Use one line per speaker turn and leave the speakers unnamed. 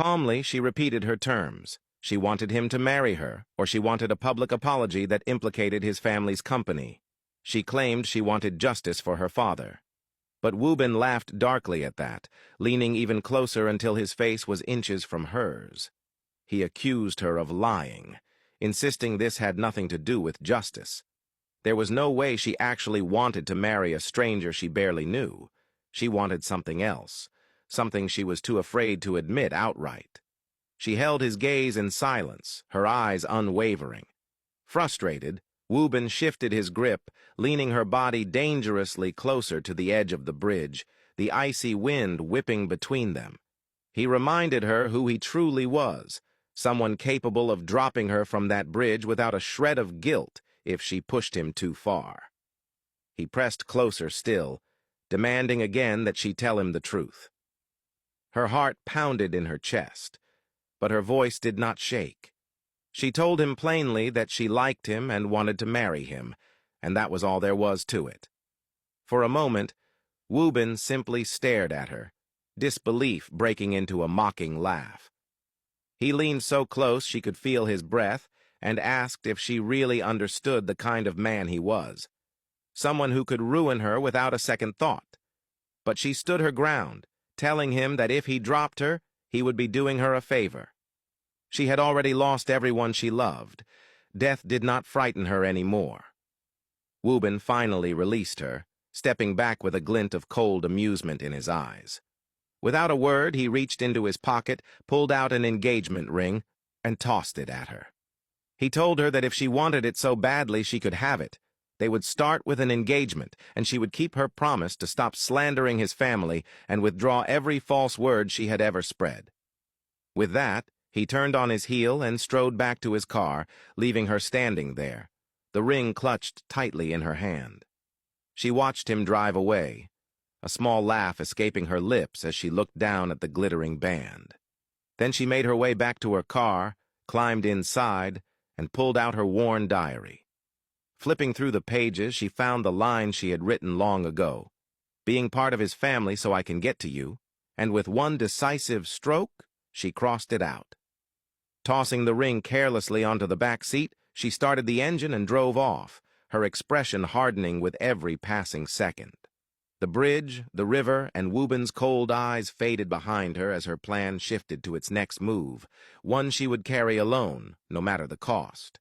Calmly, she repeated her terms. She wanted him to marry her, or she wanted a public apology that implicated his family's company. She claimed she wanted justice for her father. But Wubin laughed darkly at that, leaning even closer until his face was inches from hers. He accused her of lying, insisting this had nothing to do with justice. There was no way she actually wanted to marry a stranger she barely knew. She wanted something else, something she was too afraid to admit outright. She held his gaze in silence, her eyes unwavering. Frustrated, Wubin shifted his grip, leaning her body dangerously closer to the edge of the bridge, the icy wind whipping between them. He reminded her who he truly was, someone capable of dropping her from that bridge without a shred of guilt if she pushed him too far. He pressed closer still, demanding again that she tell him the truth. Her heart pounded in her chest, but her voice did not shake. She told him plainly that she liked him and wanted to marry him, and that was all there was to it. For a moment, Wubin simply stared at her, disbelief breaking into a mocking laugh. He leaned so close she could feel his breath and asked if she really understood the kind of man he was. Someone who could ruin her without a second thought. But she stood her ground, telling him that if he dropped her, he would be doing her a favor. She had already lost everyone she loved. Death did not frighten her anymore. Wubin finally released her, stepping back with a glint of cold amusement in his eyes. Without a word, he reached into his pocket, pulled out an engagement ring, and tossed it at her. He told her that if she wanted it so badly she could have it. They would start with an engagement, and she would keep her promise to stop slandering his family and withdraw every false word she had ever spread. With that, he turned on his heel and strode back to his car, leaving her standing there, the ring clutched tightly in her hand. She watched him drive away, a small laugh escaping her lips as she looked down at the glittering band. Then she made her way back to her car, climbed inside, and pulled out her worn diary. Flipping through the pages, she found the line she had written long ago. "Being part of his family so I can get to you," and with one decisive stroke, she crossed it out. Tossing the ring carelessly onto the back seat, she started the engine and drove off, her expression hardening with every passing second. The bridge, the river, and Wubin's cold eyes faded behind her as her plan shifted to its next move, one she would carry alone, no matter the cost.